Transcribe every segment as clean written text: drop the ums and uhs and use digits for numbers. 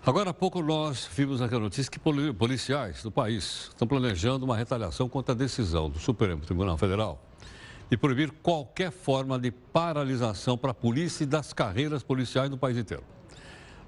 Agora há pouco nós vimos aqui a notícia que policiais do país estão planejando uma retaliação contra a decisão do Supremo Tribunal Federal de proibir qualquer forma de paralisação para a polícia e das carreiras policiais no país inteiro.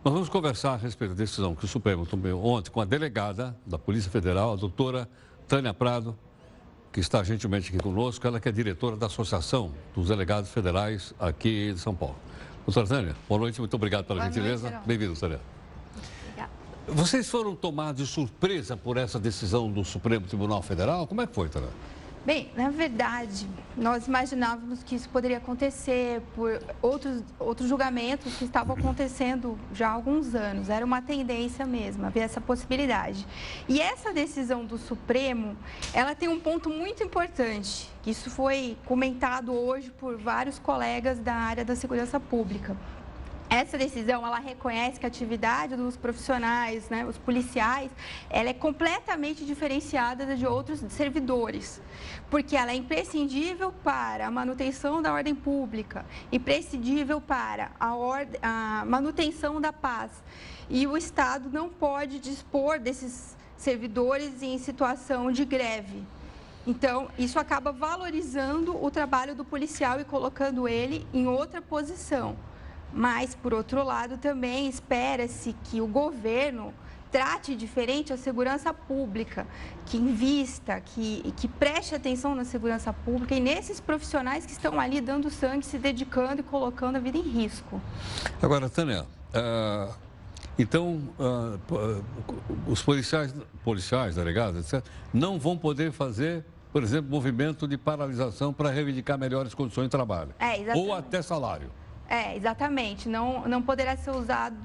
Nós vamos conversar a respeito da decisão que o Supremo tomou ontem com a delegada da Polícia Federal, a doutora Tânia Prado, que está gentilmente aqui conosco, ela que é diretora da Associação dos Delegados Federais aqui de São Paulo. Doutora Tânia, boa noite, muito obrigado pela gentileza. Bem-vindo, Tânia. Vocês foram tomados de surpresa por essa decisão do Supremo Tribunal Federal? Como é que foi, Tânia? Bem, na verdade, nós imaginávamos que isso poderia acontecer por outros julgamentos que estavam acontecendo já há alguns anos. Era uma tendência mesmo, havia essa possibilidade. E essa decisão do Supremo, ela tem um ponto muito importante, que isso foi comentado hoje por vários colegas da área da segurança pública. Essa decisão, ela reconhece que a atividade dos profissionais, né, os policiais, ela é completamente diferenciada de outros servidores, porque ela é imprescindível para a manutenção da ordem pública, imprescindível para a manutenção da paz. E o Estado não pode dispor desses servidores em situação de greve. Então, isso acaba valorizando o trabalho do policial e colocando ele em outra posição. Mas, por outro lado, também espera-se que o governo trate diferente a segurança pública, que invista, que preste atenção na segurança pública e nesses profissionais que estão ali dando sangue, se dedicando e colocando a vida em risco. Agora, Tânia, então, os policiais, delegados, etc., não vão poder fazer, por exemplo, movimento de paralisação para reivindicar melhores condições de trabalho. Ou até salário. Exatamente. Não poderá ser usada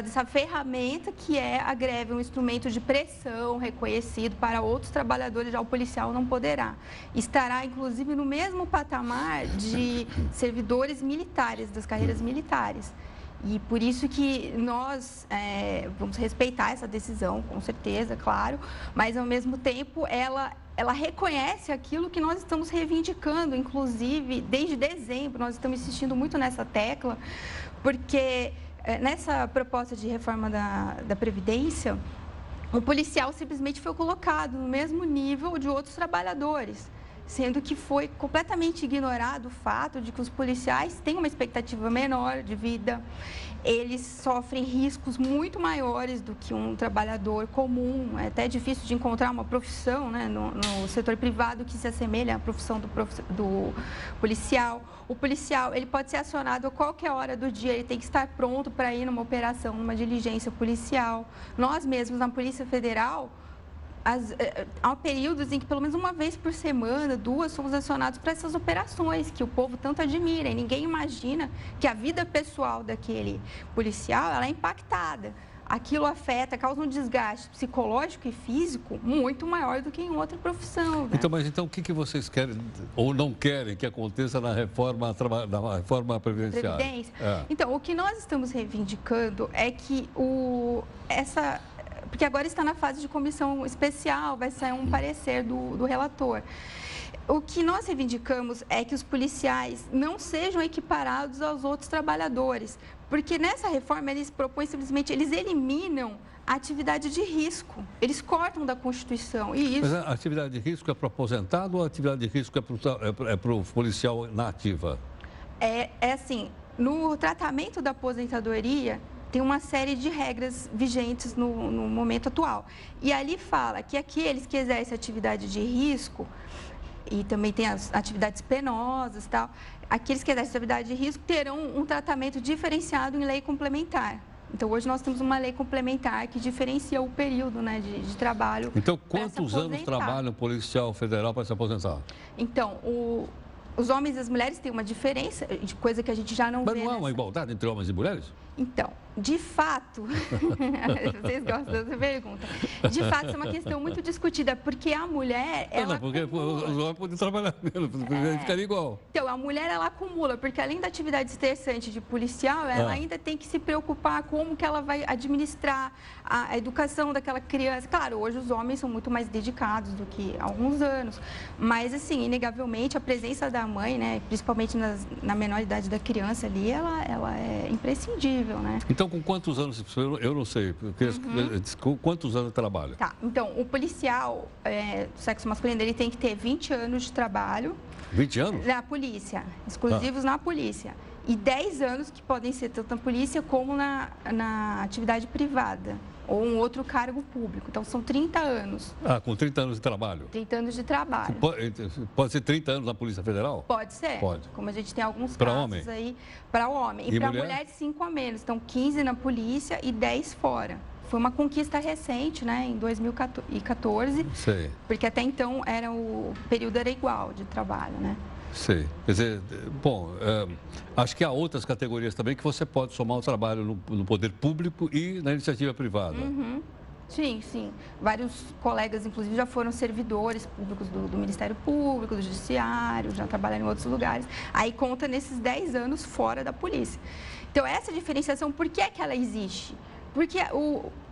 essa ferramenta que é a greve, um instrumento de pressão reconhecido para outros trabalhadores, já o policial não poderá. Estará, inclusive, no mesmo patamar de servidores militares, das carreiras militares. E por isso que nós vamos respeitar essa decisão, com certeza, claro, mas, ao mesmo tempo, ela reconhece aquilo que nós estamos reivindicando, inclusive, desde dezembro, nós estamos insistindo muito nessa tecla, porque nessa proposta de reforma da Previdência, o policial simplesmente foi colocado no mesmo nível de outros trabalhadores, sendo que foi completamente ignorado o fato de que os policiais têm uma expectativa menor de vida, eles sofrem riscos muito maiores do que um trabalhador comum. É até difícil de encontrar uma profissão, né, no setor privado que se assemelha à profissão do policial. O policial, ele pode ser acionado a qualquer hora do dia, ele tem que estar pronto para ir numa operação, numa diligência policial. Nós mesmos, na Polícia Federal, há períodos em que, pelo menos uma vez por semana, duas, somos acionados para essas operações que o povo tanto admira. E ninguém imagina que a vida pessoal daquele policial ela é impactada. Aquilo afeta, causa um desgaste psicológico e físico muito maior do que em outra profissão. Né? Então, o que vocês querem ou não querem que aconteça na reforma previdenciária? Então, o que nós estamos reivindicando é que porque agora está na fase de comissão especial, vai sair um parecer do relator. O que nós reivindicamos é que os policiais não sejam equiparados aos outros trabalhadores, porque nessa reforma eles propõem simplesmente, eles eliminam a atividade de risco, eles cortam da Constituição. E isso... Mas a atividade de risco é para o aposentado ou a atividade de risco é para o policial na ativa? É assim, no tratamento da aposentadoria, tem uma série de regras vigentes no momento atual. E ali fala que aqueles que exercem atividade de risco, e também tem as atividades penosas e tal, aqueles que exercem atividade de risco terão um tratamento diferenciado em lei complementar. Então, hoje nós temos uma lei complementar que diferencia o período, né, de trabalho. Então, quantos anos trabalha um policial federal para se aposentar? Então, os homens e as mulheres têm uma diferença, de coisa que a gente já não vê. Mas não há uma igualdade entre homens e mulheres? Então, de fato, vocês gostam dessa pergunta, de fato, isso é uma questão muito discutida, porque a mulher, ela porque acumula. Os homens podem trabalhar menos, ficaria igual. Então, a mulher, ela acumula, porque além da atividade estressante de policial, ela ainda tem que se preocupar como que ela vai administrar a educação daquela criança. Claro, hoje os homens são muito mais dedicados do que há alguns anos, mas, assim, inegavelmente, a presença da mãe, né, principalmente na menor idade da criança ali, ela é imprescindível. possível, né? Então, com quantos anos, eu não sei, com quantos anos de trabalho? Tá, então, o policial do sexo masculino, ele tem que ter 20 anos de trabalho. 20 anos? Na polícia, exclusivos na polícia. E 10 anos que podem ser tanto na polícia como na atividade privada ou um outro cargo público. Então, são 30 anos. Com 30 anos de trabalho? 30 anos de trabalho. Pode ser 30 anos na Polícia Federal? Pode ser. Pode. Como a gente tem alguns pra casos homem. aí. Para homem. E para mulher, 5 a menos. Então, 15 na polícia e 10 fora. Foi uma conquista recente, né, em 2014. Sei. Porque até então o período era igual de trabalho, né? Sei. Quer dizer, bom, acho que há outras categorias também que você pode somar o trabalho no poder público e na iniciativa privada. Uhum. Sim, sim. Vários colegas, inclusive, já foram servidores públicos do Ministério Público, do Judiciário, já trabalharam em outros lugares. Aí conta nesses 10 anos fora da polícia. Então, essa diferenciação, por que é que ela existe? Porque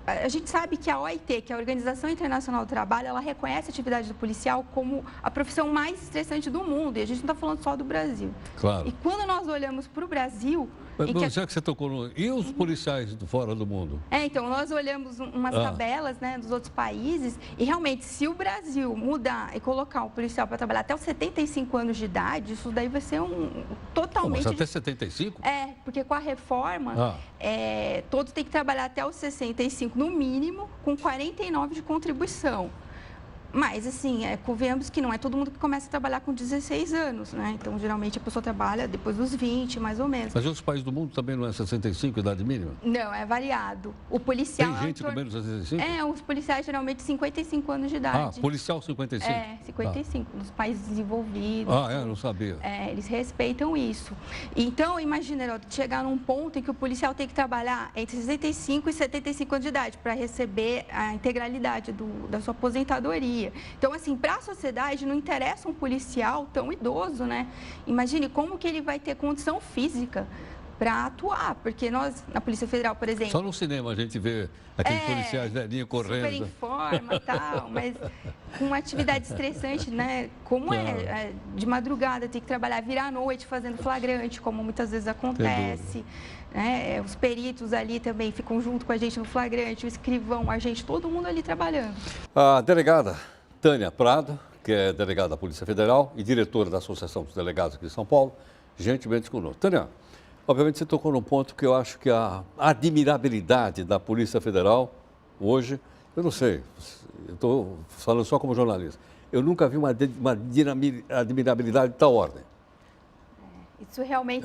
a gente sabe que a OIT, que é a Organização Internacional do Trabalho, ela reconhece a atividade do policial como a profissão mais estressante do mundo. E a gente não está falando só do Brasil. Claro. E quando nós olhamos para o Brasil... Já que você tocou no... E os policiais fora do mundo? Então, nós olhamos umas tabelas, né, dos outros países e realmente, se o Brasil mudar e colocar o policial para trabalhar até os 75 anos de idade, isso daí vai ser totalmente... Mas até 75? Porque com a reforma, todos têm que trabalhar até os 65 no mínimo, com 49 de contribuição. Mas, assim, convenhamos que não é todo mundo que começa a trabalhar com 16 anos, né? Então, geralmente, a pessoa trabalha depois dos 20, mais ou menos. Mas em outros países do mundo também não é 65, idade mínima? Não, é variado. O policial... Tem gente com menos de 65? Os policiais, geralmente, 55 anos de idade. Policial 55? 55, nos países desenvolvidos. Não sabia. Eles respeitam isso. Então, imagina, Heródoto, chegar num ponto em que o policial tem que trabalhar entre 65 e 75 anos de idade para receber a integralidade da sua aposentadoria. Então, assim, para a sociedade não interessa um policial tão idoso, né? Imagine como que ele vai ter condição física para atuar, porque nós, na Polícia Federal, por exemplo... Só no cinema a gente vê aqueles policiais velhinhos correndo. Super em forma e tal, mas com uma atividade estressante, né? Como de madrugada, tem que trabalhar, virar à noite fazendo flagrante, como muitas vezes acontece. Né? Os peritos ali também ficam junto com a gente no flagrante, o escrivão, a gente, todo mundo ali trabalhando. A delegada Tânia Prado, que é delegada da Polícia Federal e diretora da Associação dos Delegados aqui de São Paulo, gentilmente conosco. Tânia, obviamente você tocou num ponto que eu acho que a admirabilidade da Polícia Federal hoje, eu não sei, eu estou falando só como jornalista, eu nunca vi uma admirabilidade de tal ordem. Isso realmente...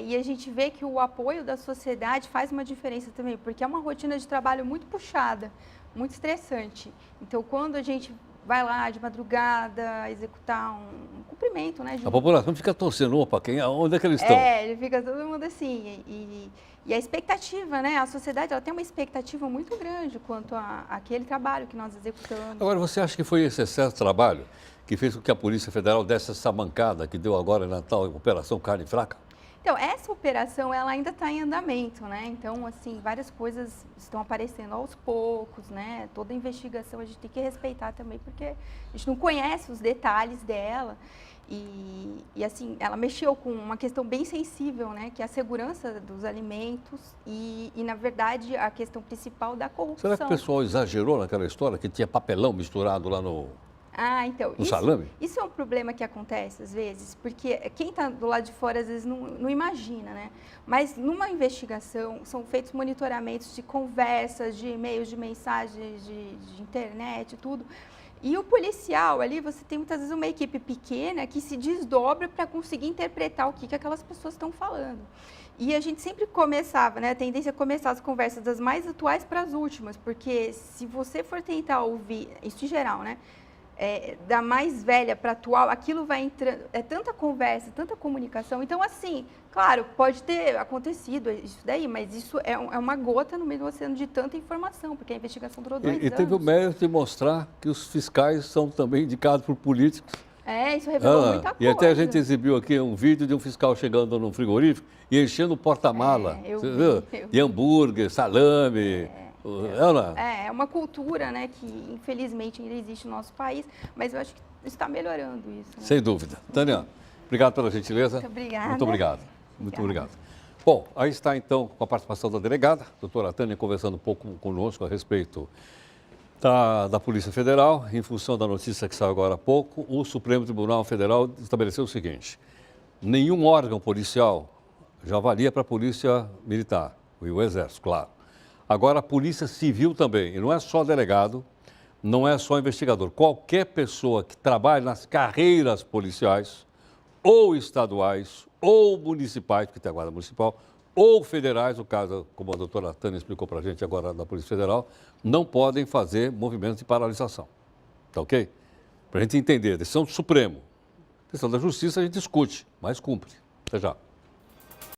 e a gente vê que o apoio da sociedade faz uma diferença também, porque é uma rotina de trabalho muito puxada, muito estressante. Então, quando a gente vai lá de madrugada executar um cumprimento, né? A população fica torcendo, onde é que eles estão? Ele fica todo mundo assim. E a expectativa, né? A sociedade, ela tem uma expectativa muito grande quanto àquele trabalho que nós executamos. Agora, você acha que foi esse excesso de trabalho que fez com que a Polícia Federal desse essa bancada que deu agora na tal Operação Carne Fraca? Então, essa operação, ela ainda está em andamento, né? Então, assim, várias coisas estão aparecendo aos poucos, né? Toda investigação a gente tem que respeitar também, porque a gente não conhece os detalhes dela. E assim, ela mexeu com uma questão bem sensível, né? Que é a segurança dos alimentos e, na verdade, a questão principal da corrupção. Será que o pessoal exagerou naquela história que tinha papelão misturado lá no... Então, salame? Isso é um problema que acontece às vezes, porque quem está do lado de fora às vezes não imagina, né? Mas numa investigação são feitos monitoramentos de conversas, de e-mails, de mensagens, de internet, tudo. E o policial ali, você tem muitas vezes uma equipe pequena que se desdobra para conseguir interpretar o que aquelas pessoas estão falando. E a gente sempre começava, né? A tendência é começar as conversas das mais atuais para as últimas, porque se você for tentar ouvir, isso em geral, né? Da mais velha para a atual, aquilo vai entrando, é tanta conversa, tanta comunicação. Então, assim, claro, pode ter acontecido isso daí, mas isso é uma gota no meio do oceano de tanta informação, porque a investigação durou 2 anos. E teve o mérito de mostrar que os fiscais são também indicados por políticos. Isso revelou muita coisa. E até a gente exibiu aqui um vídeo de um fiscal chegando num frigorífico e enchendo o porta-mala, de hambúrguer, salame... É uma cultura, né, que infelizmente ainda existe no nosso país, mas eu acho que está melhorando isso. Né? Sem dúvida. Tânia, obrigado pela gentileza. Muito obrigada. Muito obrigado. Muito obrigado. Bom, aí está então com a participação da delegada, doutora Tânia, conversando um pouco conosco a respeito da Polícia Federal. Em função da notícia que saiu agora há pouco, o Supremo Tribunal Federal estabeleceu o seguinte: nenhum órgão policial já valia para a Polícia Militar, e o Exército, claro. Agora a Polícia Civil também, e não é só delegado, não é só investigador. Qualquer pessoa que trabalhe nas carreiras policiais, ou estaduais, ou municipais, porque tem a Guarda Municipal, ou federais, no caso, como a doutora Tânia explicou para a gente agora da Polícia Federal, não podem fazer movimentos de paralisação. Tá ok? Para a gente entender, decisão do Supremo. Decisão da Justiça a gente discute, mas cumpre. Até já.